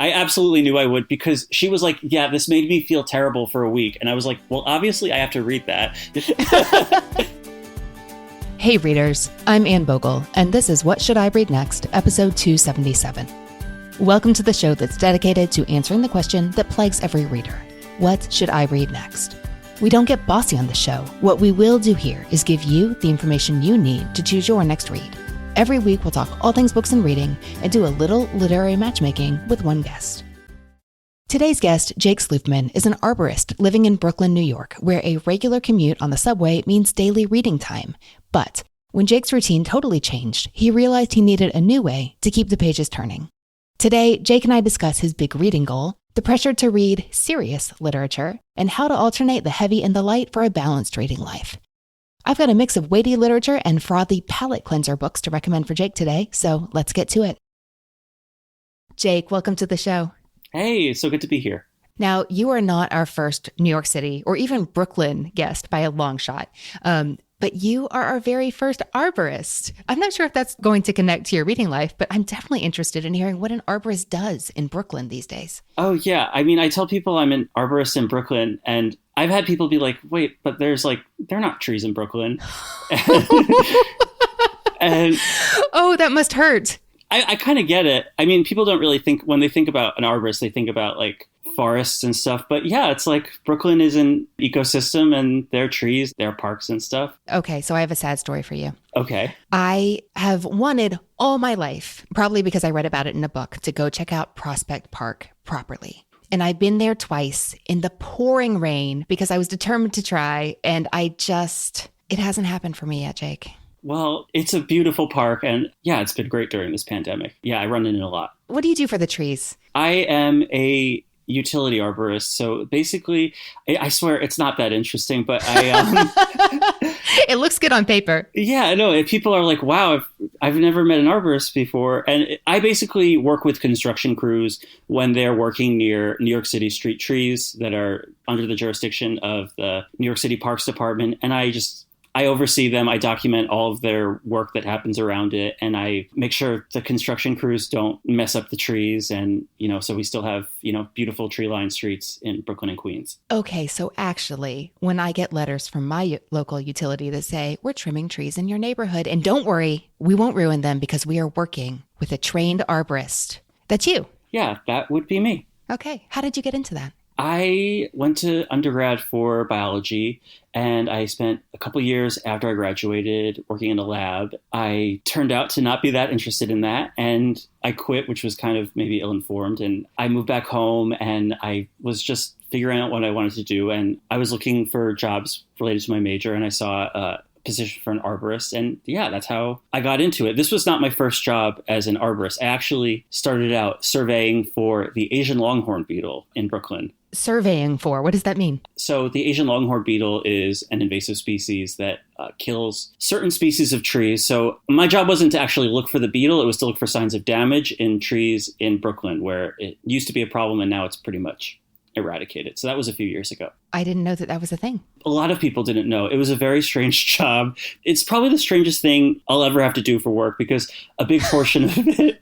I absolutely knew I would, because she was like, yeah, this made me feel terrible for a week. And I was like, well, obviously I have to read that. Hey readers, I'm Ann Bogle, and this is What Should I Read Next, episode 277. Welcome to the show that's dedicated to answering the question that plagues every reader. What should I read next? We don't get bossy on the show. What we will do here is give you the information you need to choose your next read. Every week, we'll talk all things books and reading and do a little literary matchmaking with one guest. Today's guest, Jake Sloofman, is an arborist living in Brooklyn, New York, where a regular commute on the subway means daily reading time. But when Jake's routine totally changed, he realized he needed a new way to keep the pages turning. Today, Jake and I discuss his big reading goal, the pressure to read serious literature, and how to alternate the heavy and the light for a balanced reading life. I've got a mix of weighty literature and frothy palate cleanser books to recommend for Jake today, so let's get to it. Jake, welcome to the show. Hey, so good to be here. Now, you are not our first New York City or even Brooklyn guest by a long shot, but you are our very first arborist. I'm not sure if that's going to connect to your reading life, but I'm definitely interested in hearing what an arborist does in Brooklyn these days. Oh, yeah. I mean, I tell people I'm an arborist in Brooklyn, and I've had people be like, wait, but they're not trees in Brooklyn. and oh, that must hurt. I kind of get it. I mean, people don't really think, when they think about an arborist, they think about like forests and stuff. But yeah, it's like Brooklyn is an ecosystem and there are trees, there are parks and stuff. Okay, so I have a sad story for you. Okay. I have wanted all my life, probably because I read about it in a book, to go check out Prospect Park properly. And I've been there twice in the pouring rain because I was determined to try. And it hasn't happened for me yet, Jake. Well, it's a beautiful park. And yeah, it's been great during this pandemic. Yeah, I run in it a lot. What do you do for the trees? I am a utility arborist. So basically, I swear it's not that interesting, but It looks good on paper. Yeah, no, people are like, wow, I've never met an arborist before. And I basically work with construction crews when they're working near New York City street trees that are under the jurisdiction of the New York City Parks Department. And I oversee them. I document all of their work that happens around it. And I make sure the construction crews don't mess up the trees. And, so we still have, beautiful tree-lined streets in Brooklyn and Queens. Okay, so actually, when I get letters from my local utility that say, we're trimming trees in your neighborhood, and don't worry, we won't ruin them because we are working with a trained arborist. That's you. Yeah, that would be me. Okay, how did you get into that? I went to undergrad for biology, and I spent a couple years after I graduated working in a lab. I turned out to not be that interested in that, and I quit, which was kind of maybe ill-informed. And I moved back home, and I was just figuring out what I wanted to do. And I was looking for jobs related to my major, and I saw a position for an arborist. And yeah, that's how I got into it. This was not my first job as an arborist. I actually started out surveying for the Asian longhorn beetle in Brooklyn. Surveying for? What does that mean? So the Asian longhorn beetle is an invasive species that kills certain species of trees. So my job wasn't to actually look for the beetle. It was to look for signs of damage in trees in Brooklyn, where it used to be a problem and now it's pretty much eradicated. So that was a few years ago. I didn't know that was a thing. A lot of people didn't know. It was a very strange job. It's probably the strangest thing I'll ever have to do for work, because a big portion of it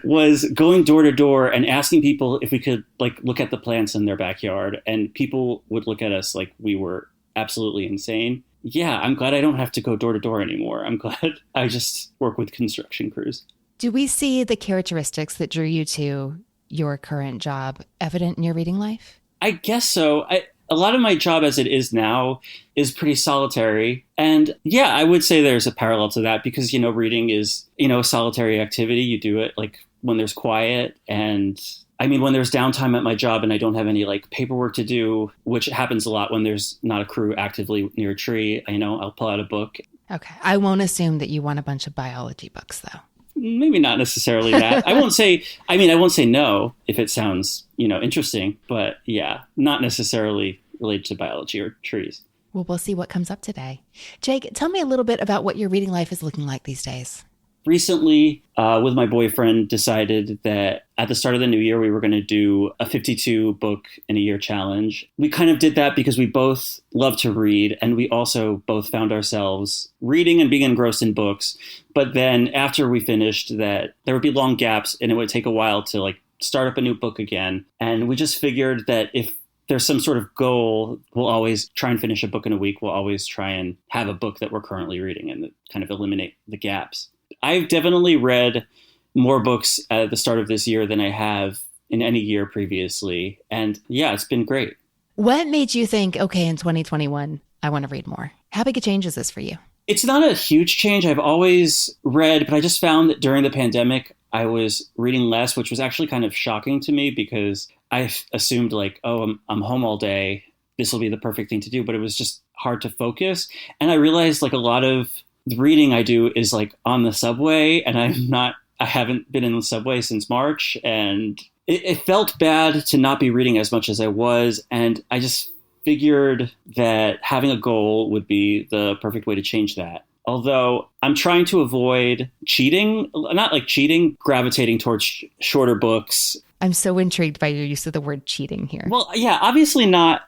was going door to door and asking people if we could look at the plants in their backyard. And people would look at us like we were absolutely insane. Yeah, I'm glad I don't have to go door to door anymore. I'm glad I just work with construction crews. Do we see the characteristics that drew you to your current job evident in your reading life? I guess so. A lot of my job as it is now is pretty solitary. And yeah, I would say there's a parallel to that because, reading is, a solitary activity. You do it when there's quiet. And I mean, when there's downtime at my job and I don't have any paperwork to do, which happens a lot when there's not a crew actively near a tree, I'll pull out a book. Okay. I won't assume that you want a bunch of biology books, though. Maybe not necessarily that. I won't say no if it sounds, interesting, but yeah, not necessarily related to biology or trees. Well, we'll see what comes up today. Jake, tell me a little bit about what your reading life is looking like these days. Recently, with my boyfriend, decided that at the start of the new year, we were going to do a 52 book in a year challenge. We kind of did that because we both love to read, and we also both found ourselves reading and being engrossed in books. But then after we finished that, there would be long gaps and it would take a while to start up a new book again. And we just figured that if there's some sort of goal, we'll always try and finish a book in a week. We'll always try and have a book that we're currently reading and kind of eliminate the gaps. I've definitely read more books at the start of this year than I have in any year previously. And yeah, it's been great. What made you think, okay, in 2021, I want to read more? How big a change is this for you? It's not a huge change. I've always read, but I just found that during the pandemic, I was reading less, which was actually kind of shocking to me because I assumed like, oh, I'm home all day. This will be the perfect thing to do. But it was just hard to focus. And I realized like a lot of the reading I do is like on the subway, and I haven't been in the subway since March. And it felt bad to not be reading as much as I was. And I just figured that having a goal would be the perfect way to change that. Although I'm trying to avoid cheating, not like cheating, gravitating towards shorter books. I'm so intrigued by your use of the word cheating here. Well, yeah, obviously not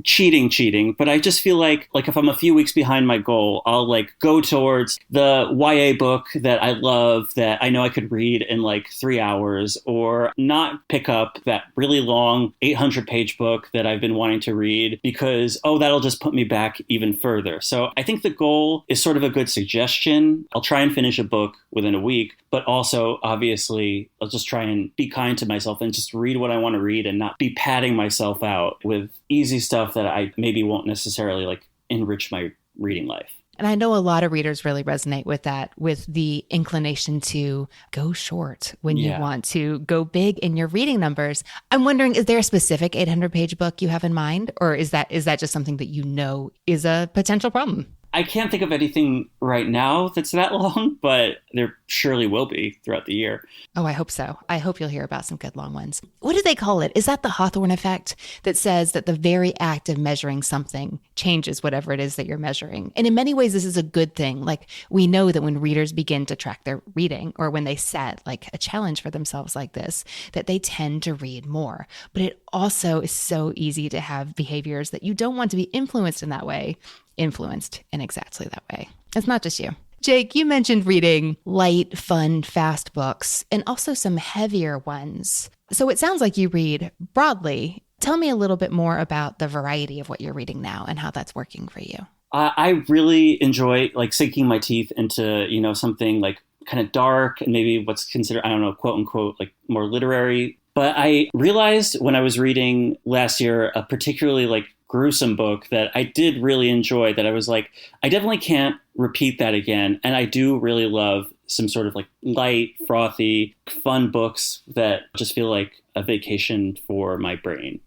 cheating, but I just feel like if I'm a few weeks behind my goal, I'll like go towards the YA book that I love that I know I could read in like 3 hours, or not pick up that really long 800-page book that I've been wanting to read because, oh, that'll just put me back even further. So I think the goal is sort of a good suggestion. I'll try and finish a book within a week, but also obviously I'll just try and be kind to myself and just read what I want to read and not be padding myself out with easy stuff that I maybe won't necessarily like enrich my reading life. And I know a lot of readers really resonate with that, with the inclination to go short when you want to go big in your reading numbers. I'm wondering, is there a specific 800-page book you have in mind? Or is that just something that you know is a potential problem? I can't think of anything right now that's that long, but there surely will be throughout the year. Oh, I hope so. I hope you'll hear about some good long ones. What do they call it? Is that the Hawthorne effect that says that the very act of measuring something changes whatever it is that you're measuring? And in many ways, this is a good thing. Like, we know that when readers begin to track their reading, or when they set like a challenge for themselves like this, that they tend to read more. But it also is so easy to have behaviors that you don't want to be influenced in that way, influenced in exactly that way. It's not just you. Jake, you mentioned reading light, fun, fast books and also some heavier ones. So it sounds like you read broadly. Tell me a little bit more about the variety of what you're reading now and how that's working for you. I really enjoy like sinking my teeth into, something like kind of dark and maybe what's considered, I don't know, quote unquote, like more literary. But I realized when I was reading last year a particularly like gruesome book that I did really enjoy, that I was like, I definitely can't repeat that again. And I do really love some sort of like light, frothy, fun books that just feel like a vacation for my brain.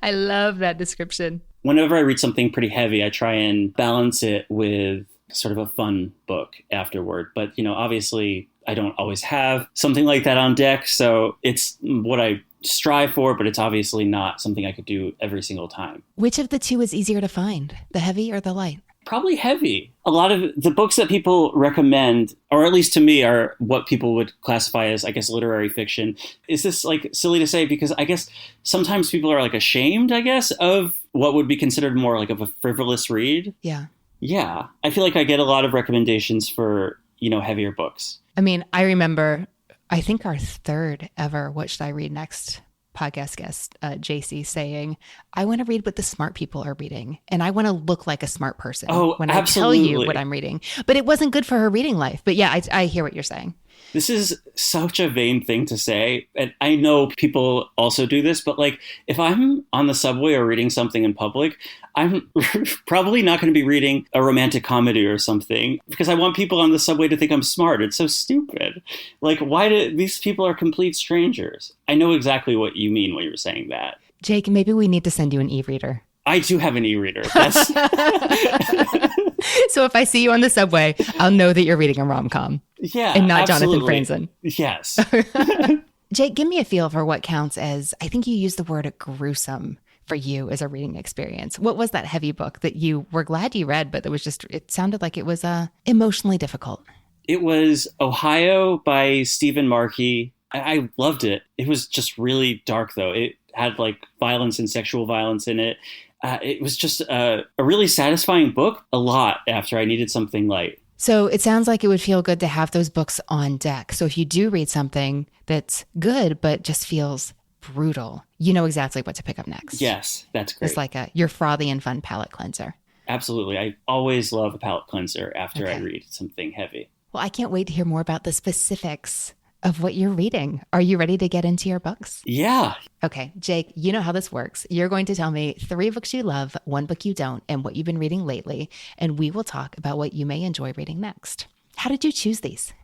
I love that description. Whenever I read something pretty heavy, I try and balance it with sort of a fun book afterward. But, obviously I don't always have something like that on deck. So it's what I strive for, but it's obviously not something I could do every single time. Which of the two is easier to find, the heavy or the light? Probably heavy. A lot of the books that people recommend, or at least to me, are what people would classify as, I guess, literary fiction. Is this like silly to say? Because I guess sometimes people are like ashamed, I guess, of what would be considered more like of a frivolous read. Yeah. Yeah. I feel like I get a lot of recommendations for, heavier books. I mean, I remember, I think our third ever What Should I Read Next podcast guest, JC, saying, I want to read what the smart people are reading. And I want to look like a smart person when absolutely. I tell you what I'm reading. But it wasn't good for her reading life. But yeah, I hear what you're saying. This is such a vain thing to say. And I know people also do this, but like if I'm on the subway or reading something in public, I'm probably not going to be reading a romantic comedy or something because I want people on the subway to think I'm smart. It's so stupid. Like, why do these people are complete strangers? I know exactly what you mean when you're saying that. Jake, maybe we need to send you an e-reader. I do have an e-reader. That's... So if I see you on the subway, I'll know that you're reading a rom-com. Yeah, and not absolutely. Jonathan Franzen. Yes. Jake, give me a feel for what counts as, I think you used the word gruesome for you as a reading experience. What was that heavy book that you were glad you read, but that was just, it sounded like it was emotionally difficult? It was Ohio by Stephen Markey. I loved it. It was just really dark, though. It had like violence and sexual violence in it. It was just a really satisfying book a lot after I needed something light. So it sounds like it would feel good to have those books on deck. So if you do read something that's good, but just feels brutal, you know exactly what to pick up next. Yes, that's great. It's like your frothy and fun palate cleanser. Absolutely. I always love a palate cleanser after I read something heavy. Well, I can't wait to hear more about the specifics of what you're reading. Are you ready to get into your books? Yeah. Okay, Jake, you know how this works. You're going to tell me 3 books you love, 1 book you don't, and what you've been reading lately, and we will talk about what you may enjoy reading next. How did you choose these?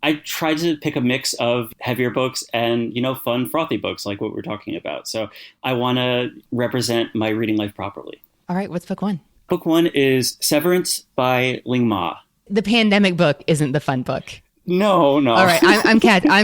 I tried to pick a mix of heavier books and, fun, frothy books like what we're talking about. So I want to represent my reading life properly. All right, what's book 1? Book 1 is Severance by Ling Ma. The pandemic book isn't the fun book. No. All right, I'm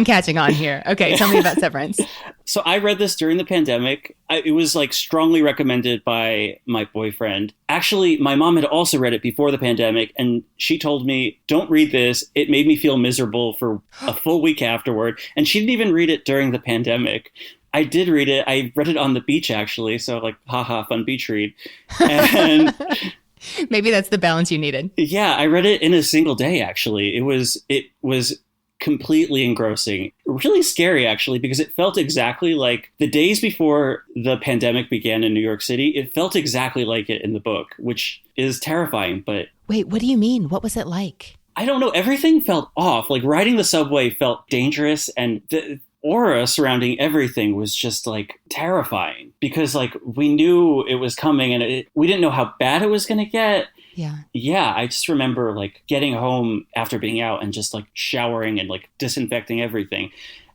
catching on here. Okay, tell me about Severance. So I read this during the pandemic. It was strongly recommended by my boyfriend. Actually, my mom had also read it before the pandemic, and she told me, don't read this. It made me feel miserable for a full week afterward. And she didn't even read it during the pandemic. I did read it. I read it on the beach, actually. So haha, fun beach read. And maybe that's the balance you needed. Yeah, I read it in a single day, actually. It was completely engrossing. Really scary, actually, because it felt exactly like the days before the pandemic began in New York City. It felt exactly like it in the book, which is terrifying. But wait, what do you mean? What was it like? I don't know. Everything felt off. Riding the subway felt dangerous, and the aura surrounding everything was just terrifying because we knew it was coming, and we didn't know how bad it was going to get. Yeah, I just remember getting home after being out and just showering and disinfecting everything.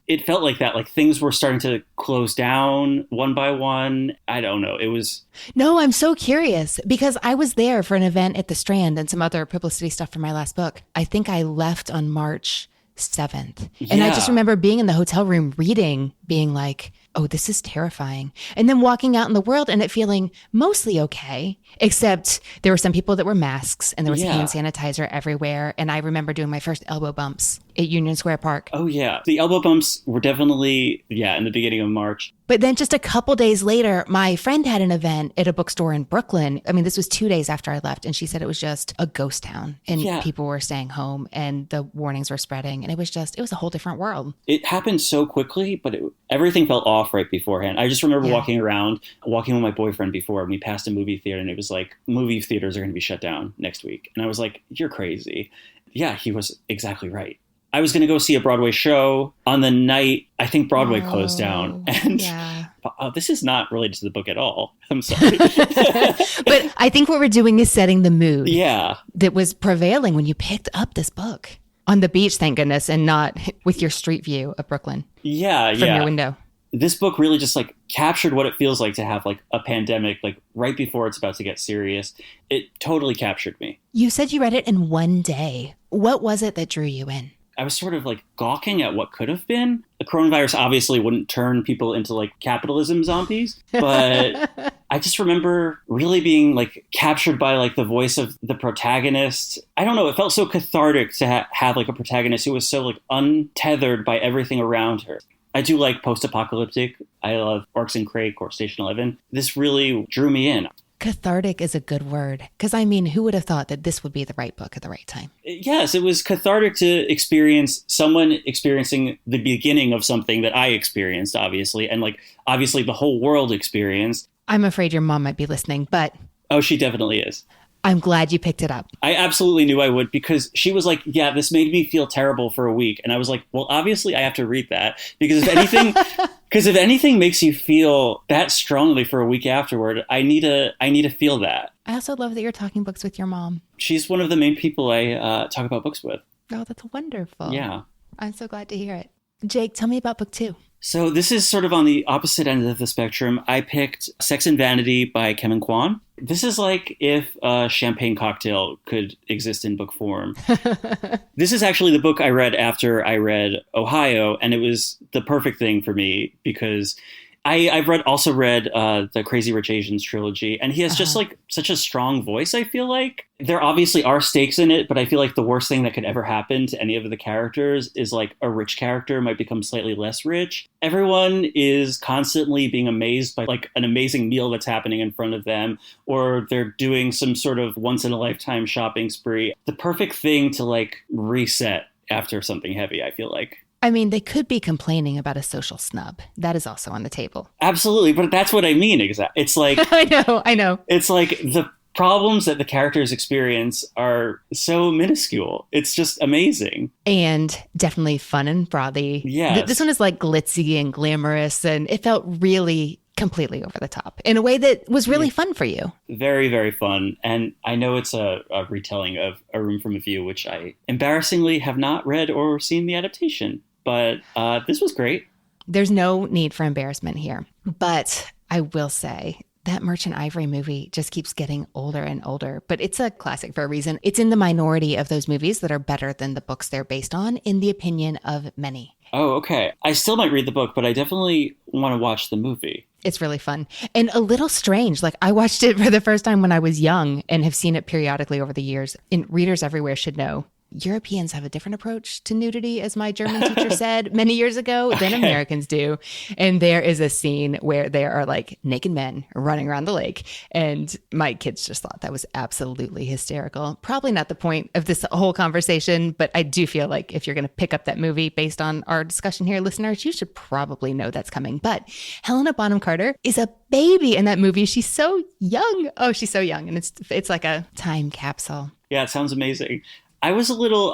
It felt like that, things were starting to close down one by one. I don't know. It was... No, I'm so curious because I was there for an event at the Strand and some other publicity stuff for my last book. I think I left on March 7th. And I just remember being in the hotel room reading, being like, oh, this is terrifying. And then walking out in the world and it feeling mostly okay, except there were some people that were masks and there was hand sanitizer everywhere. And I remember doing my first elbow bumps at Union Square Park. Oh, yeah. The elbow bumps were definitely, in the beginning of March. But then just a couple days later, my friend had an event at a bookstore in Brooklyn. I mean, this was 2 days after I left. And she said it was just a ghost town and people were staying home and the warnings were spreading. And it was a whole different world. It happened so quickly, but everything felt off right beforehand. I just remember walking with my boyfriend before, and we passed a movie theater and it was movie theaters are going to be shut down next week. And I was like, you're crazy. Yeah, he was exactly right. I was going to go see a Broadway show on the night I think Broadway closed down. And this is not related to the book at all. I'm sorry. But I think what we're doing is setting the mood that was prevailing when you picked up this book on the beach, thank goodness, and not with your street view of Brooklyn. From your window. This book really just captured what it feels like to have a pandemic, right before it's about to get serious. It totally captured me. You said you read it in one day. What was it that drew you in? I was sort of gawking at what could have been. The coronavirus obviously wouldn't turn people into capitalism zombies, but I just remember really being captured by the voice of the protagonist. I don't know. It felt so cathartic to have a protagonist who was so untethered by everything around her. I do like post-apocalyptic. I love Oryx and Crake or Station 11. This really drew me in. Cathartic is a good word. Because, I mean, who would have thought that this would be the right book at the right time? Yes, it was cathartic to experience someone experiencing the beginning of something that I experienced, obviously. And, obviously the whole world experienced. I'm afraid your mom might be listening, but... Oh, she definitely is. I'm glad you picked it up. I absolutely knew I would because she was like, yeah, this made me feel terrible for a week. And I was like, well, obviously I have to read that because if anything makes you feel that strongly for a week afterward, I need to feel that. I also love that you're talking books with your mom. She's one of the main people I talk about books with. Oh, that's wonderful. Yeah. I'm so glad to hear it. Jake, tell me about book 2. So this is sort of on the opposite end of the spectrum. I picked Sex and Vanity by Kwan. This is if a champagne cocktail could exist in book form. This is actually the book I read after I read Ohio, and it was the perfect thing for me because I've also read the Crazy Rich Asians trilogy, and he has just like such a strong voice. I feel like there obviously are stakes in it, but I feel like the worst thing that could ever happen to any of the characters is like a rich character might become slightly less rich. Everyone is constantly being amazed by like an amazing meal that's happening in front of them, or they're doing some sort of once in a lifetime shopping spree. The perfect thing to like reset after something heavy, I feel like. I mean, they could be complaining about a social snub. That is also on the table. Absolutely. But that's what I mean. Exactly. It's like, I know. It's like the problems that the characters experience are so minuscule. It's just amazing. And definitely fun and frothy. Yes. This one is like glitzy and glamorous, and it felt really completely over the top in a way that was really fun for you. Very, very fun. And I know it's a retelling of A Room from a View, which I embarrassingly have not read or seen the adaptation. But this was great. There's no need for embarrassment here. But I will say that Merchant Ivory movie just keeps getting older and older. But it's a classic for a reason. It's in the minority of those movies that are better than the books they're based on, in the opinion of many. Oh, okay. I still might read the book, but I definitely want to watch the movie. It's really fun and a little strange. Like, I watched it for the first time when I was young and have seen it periodically over the years. And readers everywhere should know Europeans have a different approach to nudity, as my German teacher said many years ago, than Americans do. And there is a scene where there are like naked men running around the lake. And my kids just thought that was absolutely hysterical. Probably not the point of this whole conversation, but I do feel like if you're going to pick up that movie based on our discussion here, listeners, you should probably know that's coming. But Helena Bonham Carter is a baby in that movie. She's so young. Oh, she's so young. And it's like a time capsule. Yeah, it sounds amazing. I was a little,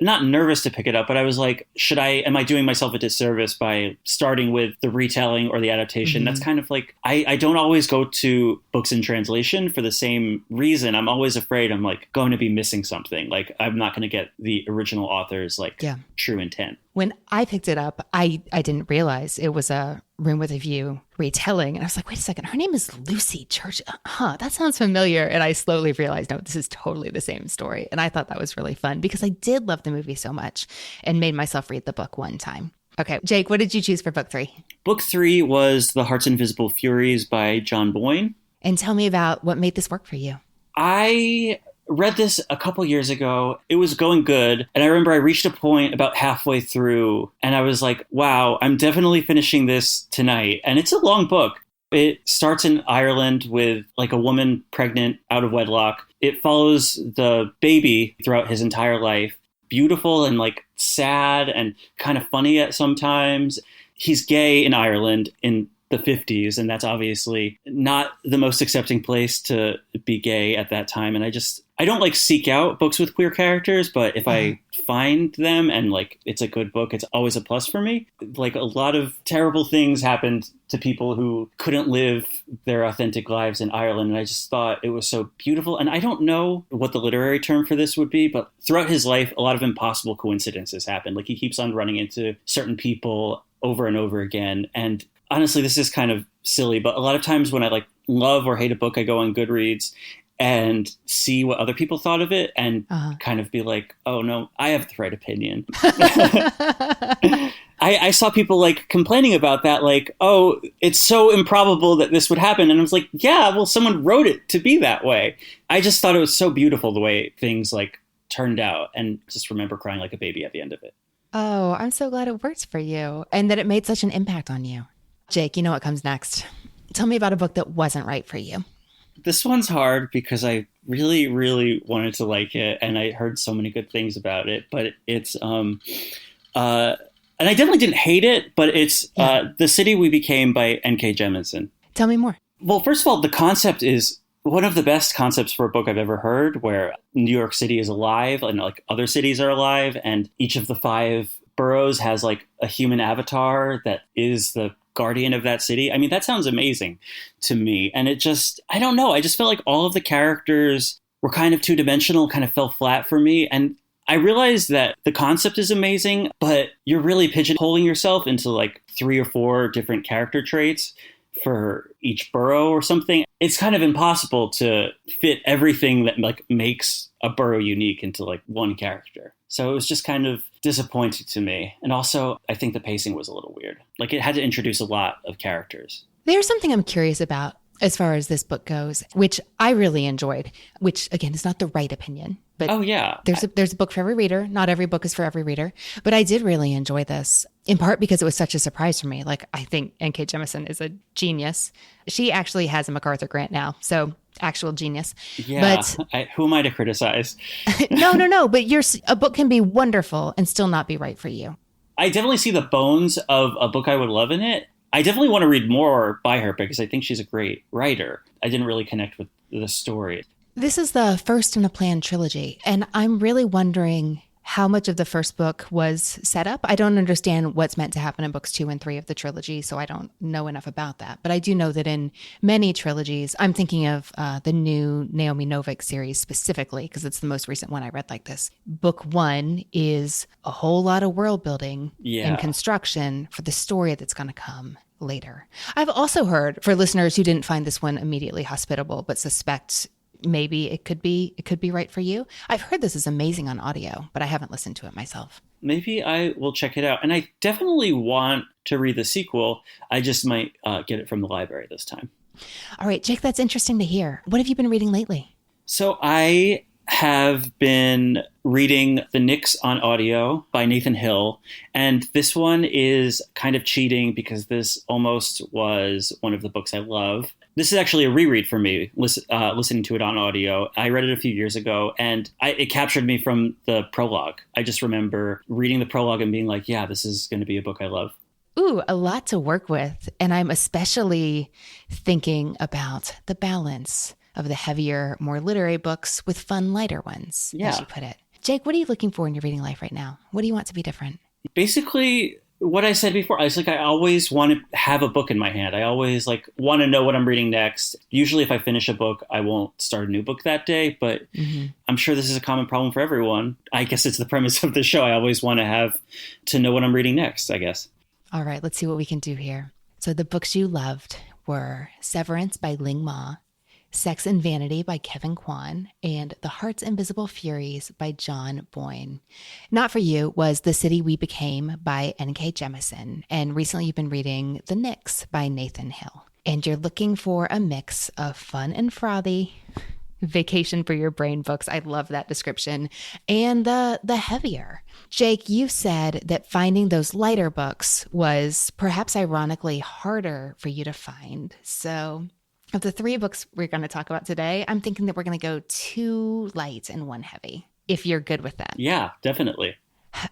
not nervous to pick it up, but I was like, am I doing myself a disservice by starting with the retelling or the adaptation? That's kind of like, I don't always go to books in translation for the same reason. I'm always afraid I'm like going to be missing something. Like I'm not going to get the original author's like true intent. When I picked it up, I didn't realize it was a Room with a View retelling. And I was like, wait a second, her name is Lucy Church. That sounds familiar. And I slowly realized, no, this is totally the same story. And I thought that was really fun because I did love the movie so much and made myself read the book one time. Okay, Jake, what did you choose for book 3? Book 3 was The Heart's Invisible Furies by John Boyne. And tell me about what made this work for you. I read this a couple years ago. It was going good. And I remember I reached a point about halfway through and I was like, wow, I'm definitely finishing this tonight. And it's a long book. It starts in Ireland with like a woman pregnant out of wedlock. It follows the baby throughout his entire life. Beautiful and like sad and kind of funny at sometimes. He's gay in Ireland in the 50s, and that's obviously not the most accepting place to be gay at that time. And I don't like seek out books with queer characters, but if I find them and like it's a good book, it's always a plus for me. Like a lot of terrible things happened to people who couldn't live their authentic lives in Ireland. And I just thought it was so beautiful. And I don't know what the literary term for this would be, but throughout his life, a lot of impossible coincidences happen. Like he keeps on running into certain people over and over again. And honestly, this is kind of silly, but a lot of times when I like love or hate a book, I go on Goodreads and see what other people thought of it and kind of be like, oh no, I have the right opinion. I saw people like complaining about that, like, oh, it's so improbable that this would happen. And I was like, yeah, well, someone wrote it to be that way. I just thought it was so beautiful the way things like turned out, and just remember crying like a baby at the end of it. Oh, I'm so glad it worked for you and that it made such an impact on you. Jake, you know what comes next. Tell me about a book that wasn't right for you. This one's hard because really, really wanted to like it, and I heard so many good things about it. But it's, and I definitely didn't hate it, but it's The City We Became by N.K. Jemisin. Tell me more. Well, first of all, the concept is one of the best concepts for a book I've ever heard, where New York City is alive and like other cities are alive, and each of the 5 boroughs has like a human avatar that is the guardian of that city. I mean, that sounds amazing to me. And it just, I don't know. I just felt like all of the characters were kind of two-dimensional, kind of fell flat for me. And I realized that the concept is amazing, but you're really pigeonholing yourself into like 3 or 4 different character traits for each borough or something. It's kind of impossible to fit everything that like makes a borough unique into like one character. So it was just kind of disappointing to me. And also, I think the pacing was a little weird. Like, it had to introduce a lot of characters. There's something I'm curious about as far as this book goes, which I really enjoyed, which again is not the right opinion. But oh, yeah. There's a book for every reader. Not every book is for every reader. But I did really enjoy this, in part because it was such a surprise for me. Like, I think N.K. Jemisin is a genius. She actually has a MacArthur grant now. So actual genius. Yeah. But who am I to criticize? No. But a book can be wonderful and still not be right for you. I definitely see the bones of a book I would love in it. I definitely want to read more by her because I think she's a great writer. I didn't really connect with the story. This is the first in a planned trilogy, and I'm really wondering how much of the first book was set up. I don't understand what's meant to happen in books 2 and 3 of the trilogy, so I don't know enough about that. But I do know that in many trilogies, I'm thinking of the new Naomi Novik series specifically, because it's the most recent one I read like this. Book 1 is a whole lot of world building and construction for the story that's going to come later. I've also heard, for listeners who didn't find this one immediately hospitable, but suspect maybe it could be right for you, I've heard this is amazing on audio, but I haven't listened to it myself. Maybe I will check it out. And I definitely want to read the sequel. I just might get it from the library this time. All right, Jake, that's interesting to hear. What have you been reading lately? So I have been reading The Knicks on audio by Nathan Hill. And this one is kind of cheating because this almost was one of the books I love. This is actually a reread for me, listening to it on audio. I read it a few years ago, and it captured me from the prologue. I just remember reading the prologue and being like, yeah, this is going to be a book I love. Ooh, a lot to work with. And I'm especially thinking about the balance of the heavier, more literary books with fun, lighter ones, as you put it. Jake, what are you looking for in your reading life right now? What do you want to be different? Basically, what I said before, I always want to have a book in my hand. I always want to know what I'm reading next. Usually if I finish a book, I won't start a new book that day, but I'm sure this is a common problem for everyone. I guess it's the premise of the show. I always want to have to know what I'm reading next, I guess. All right, let's see what we can do here. So the books you loved were Severance by Ling Ma, Sex and Vanity by Kevin Kwan, and The Heart's Invisible Furies by John Boyne. Not for you was The City We Became by N.K. Jemisin, and recently you've been reading The Knicks by Nathan Hill. And you're looking for a mix of fun and frothy, vacation for your brain books. I love that description. And the heavier. Jake, you said that finding those lighter books was perhaps ironically harder for you to find. So of the 3 books we're going to talk about today, I'm thinking that we're going to go 2 light and 1 heavy, if you're good with that. Yeah, definitely.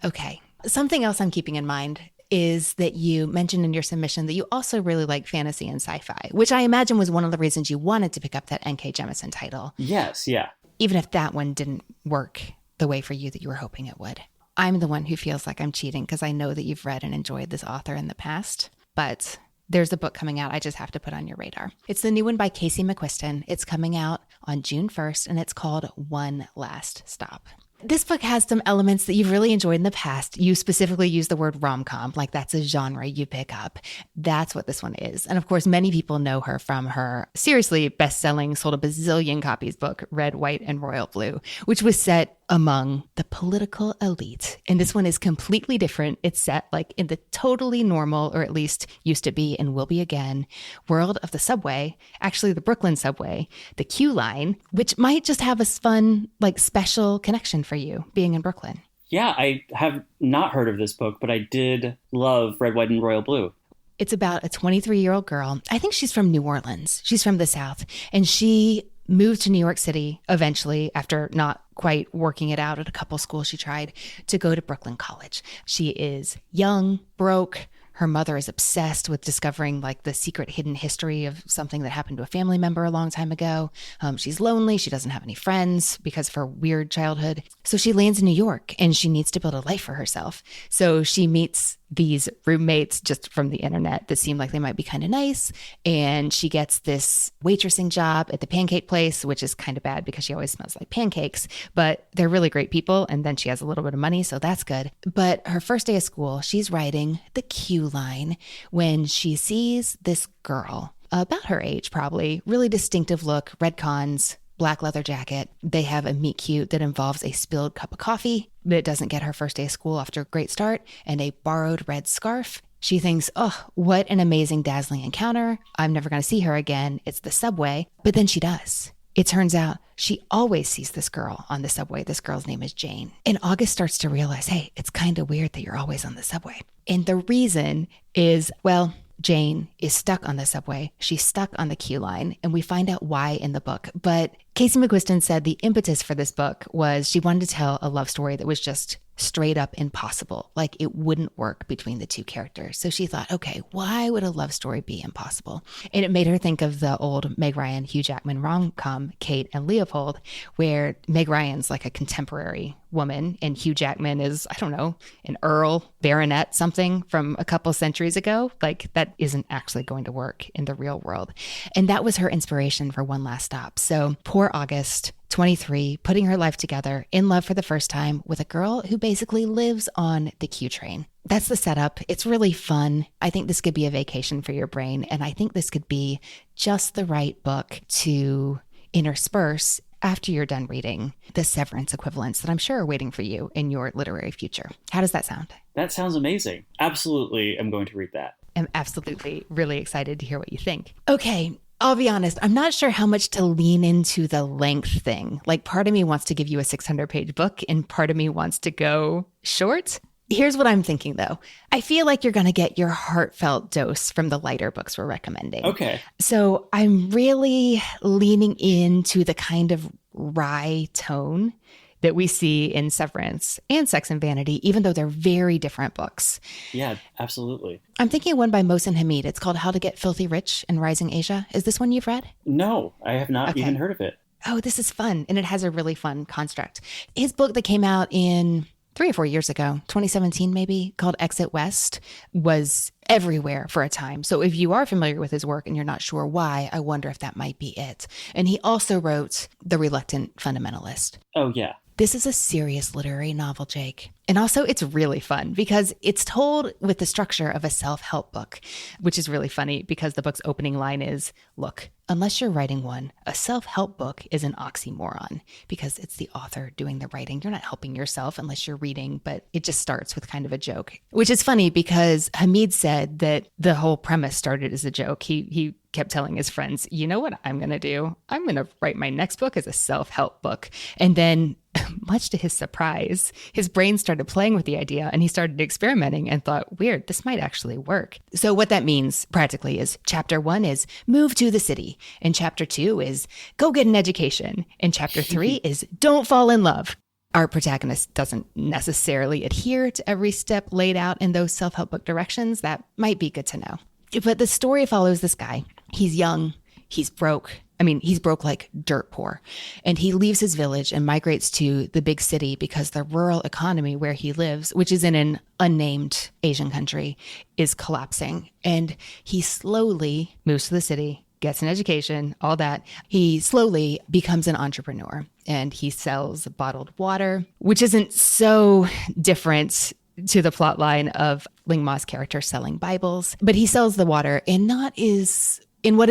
Okay. Something else I'm keeping in mind is that you mentioned in your submission that you also really like fantasy and sci-fi, which I imagine was one of the reasons you wanted to pick up that N.K. Jemisin title. Yes, yeah. Even if that one didn't work the way for you that you were hoping it would. I'm the one who feels like I'm cheating because I know that you've read and enjoyed this author in the past, but there's a book coming out I just have to put on your radar. It's the new one by Casey McQuiston. It's coming out on June 1st, and it's called One Last Stop. This book has some elements that you've really enjoyed in the past. You specifically use the word rom-com, like that's a genre you pick up. That's what this one is. And of course, many people know her from her seriously best-selling, sold a bazillion copies book, Red, White, and Royal Blue, which was set among the political elite. And this one is completely different. It's set like in the totally normal, or at least used to be and will be again, world of the subway, actually the Brooklyn subway, the Q line, which might just have a fun, like special connection for you being in Brooklyn. Yeah, I have not heard of this book, but I did love Red, White, and Royal Blue. It's about a 23-year-old girl. I think she's from New Orleans. She's from the South. And she moved to New York City eventually after not quite working it out at a couple schools she tried to go to Brooklyn College. She is young, broke. Her mother is obsessed with discovering like the secret hidden history of something that happened to a family member a long time ago. She's lonely. She doesn't have any friends because of her weird childhood. So she lands in New York and she needs to build a life for herself. So she meets these roommates just from the internet that seem like they might be kind of nice. And she gets this waitressing job at the pancake place, which is kind of bad because she always smells like pancakes, but they're really great people. And then she has a little bit of money, so that's good. But her first day of school, she's riding the Q line when she sees this girl about her age, probably really distinctive look, red cons, black leather jacket. They have a meet cute that involves a spilled cup of coffee. that doesn't get her first day of school off to a great start, and a borrowed red scarf. She thinks, oh, what an amazing, dazzling encounter. I'm never going to see her again. It's the subway. But then she does. It turns out she always sees this girl on the subway. This girl's name is Jane. And August starts to realize, hey, it's kind of weird that you're always on the subway. And the reason is, well, Jane is stuck on the subway. She's stuck on the queue line, and we find out why in the book. But Casey McQuiston said the impetus for this book was she wanted to tell a love story that was just straight up impossible. Like it wouldn't work between the two characters. So she thought, okay, why would a love story be impossible? And it made her think of the old Meg Ryan, Hugh Jackman rom-com, Kate and Leopold, where Meg Ryan's like a contemporary woman and Hugh Jackman is, I don't know, an earl, baronet, something from a couple centuries ago. Like that isn't actually going to work in the real world. And that was her inspiration for One Last Stop. So poor August, 23, putting her life together, in love for the first time with a girl who basically lives on the Q train. That's the setup. It's really fun. I think this could be a vacation for your brain. And I think this could be just the right book to intersperse after you're done reading the Severance equivalents that I'm sure are waiting for you in your literary future. How does that sound? That sounds amazing. Absolutely, I'm going to read that. I'm absolutely really excited to hear what you think. Okay. I'll be honest, I'm not sure how much to lean into the length thing. Like part of me wants to give you a 600-page book and part of me wants to go short. Here's what I'm thinking though. I feel like you're going to get your heartfelt dose from the lighter books we're recommending. Okay. So I'm really leaning into the kind of wry tone that we see in Severance and Sex and Vanity, even though they're very different books. Yeah, absolutely. I'm thinking of one by Mohsin Hamid. It's called How to Get Filthy Rich in Rising Asia. Is this one you've read? No, I have not even heard of it. Oh, this is fun. And it has a really fun construct. His book that came out in 3 or 4 years ago, 2017 maybe, called Exit West, was everywhere for a time. So if you are familiar with his work and you're not sure why, I wonder if that might be it. And he also wrote The Reluctant Fundamentalist. Oh, yeah. This is a serious literary novel, Jake. And also it's really fun because it's told with the structure of a self-help book, which is really funny because the book's opening line is, look, unless you're writing one, a self-help book is an oxymoron because it's the author doing the writing. You're not helping yourself unless you're reading, but it just starts with kind of a joke, which is funny because Hamid said that the whole premise started as a joke. He kept telling his friends, you know what I'm going to do? I'm going to write my next book as a self-help book. And then much to his surprise, his brain started playing with the idea and he started experimenting and thought, weird, this might actually work. So what that means practically is chapter 1 is move to the city. And chapter 2 is go get an education. And chapter 3 is don't fall in love. Our protagonist doesn't necessarily adhere to every step laid out in those self-help book directions. That might be good to know. But the story follows this guy. He's young. He's broke. I mean, he's broke like dirt poor. And he leaves his village and migrates to the big city because the rural economy where he lives, which is in an unnamed Asian country, is collapsing. And he slowly moves to the city, gets an education, all that. He slowly becomes an entrepreneur and he sells bottled water, which isn't so different to the plot line of Ling Ma's character selling Bibles. But he sells the water in what is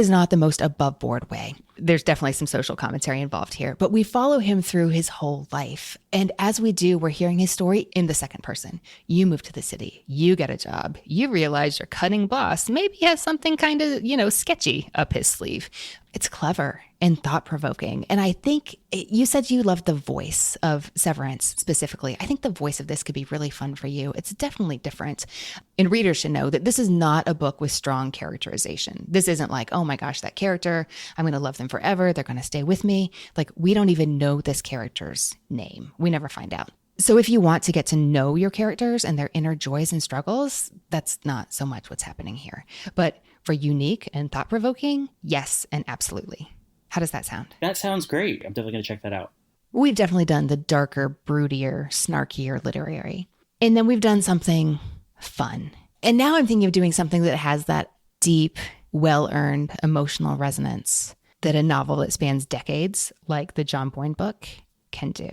not the most above board way. There's definitely some social commentary involved here, but we follow him through his whole life. And as we do, we're hearing his story in the second person. You move to the city, you get a job, you realize your cutting boss maybe has something kind of, sketchy up his sleeve. It's clever and thought-provoking. And I think you said you loved the voice of Severance specifically. I think the voice of this could be really fun for you. It's definitely different. And readers should know that this is not a book with strong characterization. This isn't like, oh my gosh, that character, I'm going to love them forever. They're going to stay with me. Like, we don't even know this character's name. We never find out. So if you want to get to know your characters and their inner joys and struggles, that's not so much what's happening here. But for unique and thought-provoking, yes, and absolutely. How does that sound? That sounds great. I'm definitely going to check that out. We've definitely done the darker, broodier, snarkier literary. And then we've done something fun. And now I'm thinking of doing something that has that deep, well-earned emotional resonance that a novel that spans decades, like the John Boyne book, can do.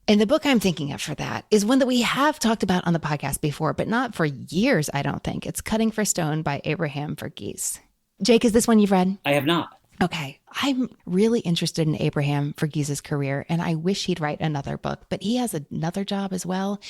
And the book I'm thinking of for that is one that we have talked about on the podcast before, but not for years, I don't think. It's Cutting for Stone by Abraham Verghese. Jake, is this one you've read? I have not. Okay, I'm really interested in Abraham Verghese's career, and I wish he'd write another book, but he has another job as well.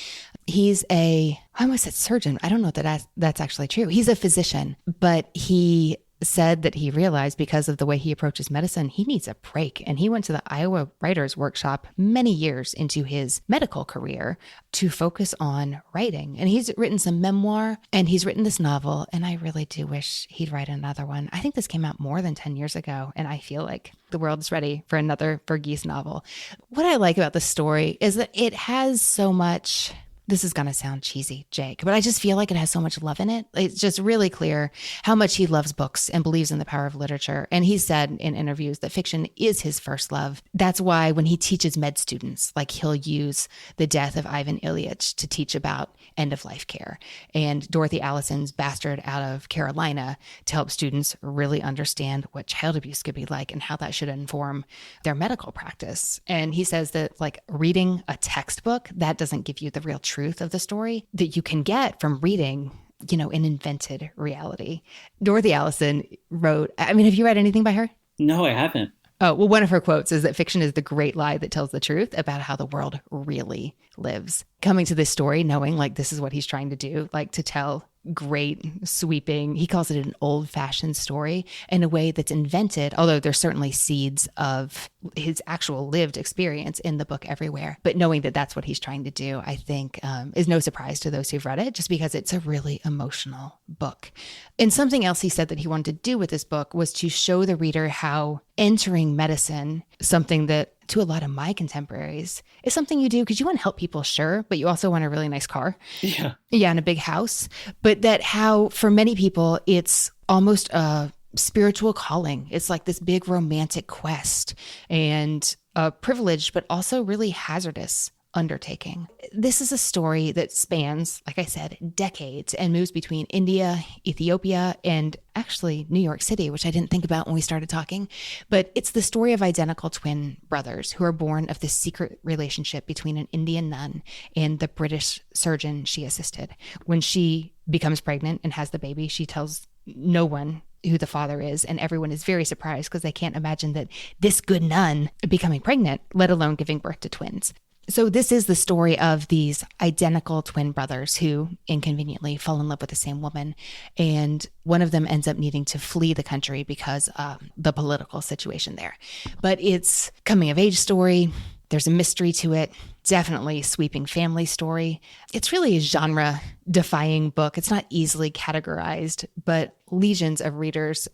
He's I almost said surgeon. I don't know that that's actually true. He's a physician, but he said that he realized because of the way he approaches medicine, he needs a break. And he went to the Iowa Writers Workshop many years into his medical career to focus on writing. And he's written some memoir and he's written this novel. And I really do wish he'd write another one. I think this came out more than 10 years ago. And I feel like the world is ready for another Verghese novel. What I like about the story is that it has so much... This is going to sound cheesy, Jake, but I just feel like it has so much love in it. It's just really clear how much he loves books and believes in the power of literature. And he said in interviews that fiction is his first love. That's why when he teaches med students, like he'll use the death of Ivan Ilyich to teach about end-of-life care and Dorothy Allison's Bastard out of Carolina to help students really understand what child abuse could be like and how that should inform their medical practice. And he says that like reading a textbook, that doesn't give you the real truth of the story that you can get from reading, an invented reality. Dorothy Allison wrote, have you read anything by her? No, I haven't. Oh, well, one of her quotes is that fiction is the great lie that tells the truth about how the world really lives. Coming to this story, knowing like this is what he's trying to do, like to tell great sweeping, he calls it an old-fashioned story in a way that's invented, although there's certainly seeds of his actual lived experience in the book everywhere. But knowing that that's what he's trying to do, I think is no surprise to those who've read it, just because it's a really emotional book. And something else he said that he wanted to do with this book was to show the reader how entering medicine, something that to a lot of my contemporaries, is something you do because you want to help people, sure, but you also want a really nice car. Yeah. Yeah, and a big house. But that how, for many people, it's almost a spiritual calling. It's like this big romantic quest and a privileged, but also really hazardous undertaking. This is a story that spans, like I said, decades and moves between India, Ethiopia, and actually New York City, which I didn't think about when we started talking. But it's the story of identical twin brothers who are born of this secret relationship between an Indian nun and the British surgeon she assisted. When she becomes pregnant and has the baby, she tells no one who the father is, and everyone is very surprised because they can't imagine that this good nun becoming pregnant, let alone giving birth to twins. So this is the story of these identical twin brothers who inconveniently fall in love with the same woman. And one of them ends up needing to flee the country because of the political situation there. But it's coming of age story. There's a mystery to it. Definitely sweeping family story. It's really a genre defying book. It's not easily categorized, but legions of readers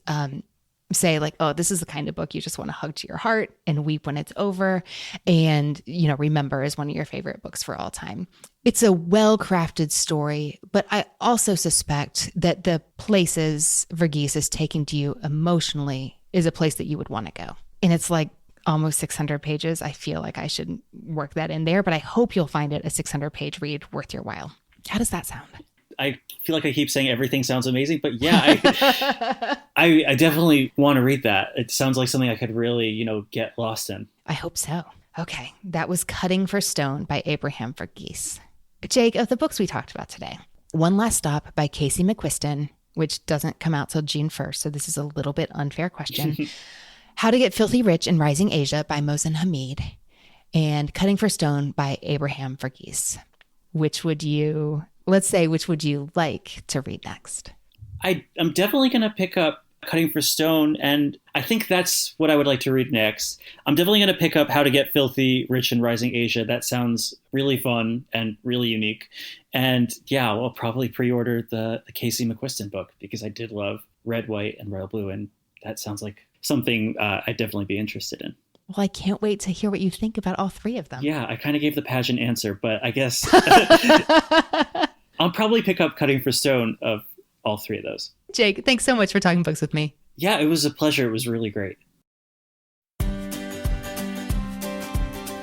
say like, oh, this is the kind of book you just want to hug to your heart and weep when it's over and, remember as one of your favorite books for all time. It's a well-crafted story, but I also suspect that the places Verghese is taking to you emotionally is a place that you would want to go. And it's like almost 600 pages. I feel like I should work that in there, but I hope you'll find it a 600-page read worth your while. How does that sound? I feel like I keep saying everything sounds amazing, but yeah, I definitely want to read that. It sounds like something I could really, get lost in. I hope so. Okay, that was Cutting for Stone by Abraham Verghese. Jake, of the books we talked about today, One Last Stop by Casey McQuiston, which doesn't come out till June 1st, so this is a little bit unfair question. How to Get Filthy Rich in Rising Asia by Mohsin Hamid, and Cutting for Stone by Abraham Verghese. Which would you like to read next? I'm definitely going to pick up Cutting for Stone, and I think that's what I would like to read next. I'm definitely going to pick up How to Get Filthy Rich in Rising Asia. That sounds really fun and really unique. And yeah, I'll probably pre-order the Casey McQuiston book because I did love Red, White, and Royal Blue, and that sounds like something I'd definitely be interested in. Well, I can't wait to hear what you think about all three of them. Yeah, I kind of gave the pageant answer, but I guess I'll probably pick up Cutting for Stone of all three of those. Jake, thanks so much for talking books with me. Yeah, it was a pleasure. It was really great.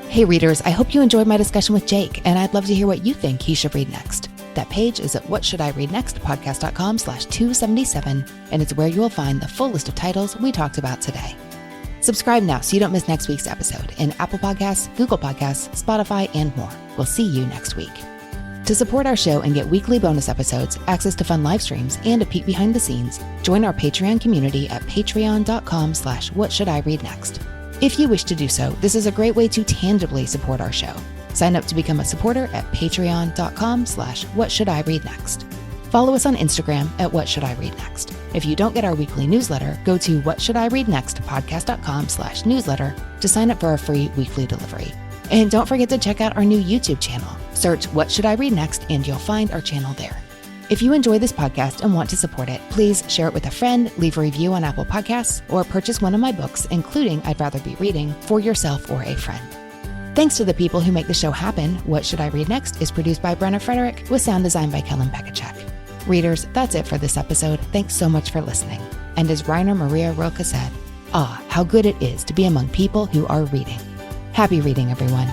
Hey readers, I hope you enjoyed my discussion with Jake, and I'd love to hear what you think he should read next. That page is at whatshouldireadnextpodcast.com/277, and it's where you will find the full list of titles we talked about today. Subscribe now so you don't miss next week's episode in Apple Podcasts, Google Podcasts, Spotify, and more. We'll see you next week. To support our show and get weekly bonus episodes, access to fun live streams, and a peek behind the scenes, join our Patreon community at patreon.com/whatshouldireadnext. If you wish to do so, this is a great way to tangibly support our show. Sign up to become a supporter at patreon.com/whatshouldireadnext. Follow us on Instagram at whatshouldireadnext. If you don't get our weekly newsletter, go to whatshouldireadnextpodcast.com/newsletter to sign up for our free weekly delivery. And don't forget to check out our new YouTube channel. Search What Should I Read Next and you'll find our channel there. If you enjoy this podcast and want to support it, please share it with a friend, leave a review on Apple Podcasts, or purchase one of my books, including I'd Rather Be Reading, for yourself or a friend. Thanks to the people who make the show happen, What Should I Read Next is produced by Brenna Frederick with sound design by Kellen Pekacek. Readers, that's it for this episode. Thanks so much for listening. And as Rainer Maria Rilke said, how good it is to be among people who are reading. Happy reading, everyone.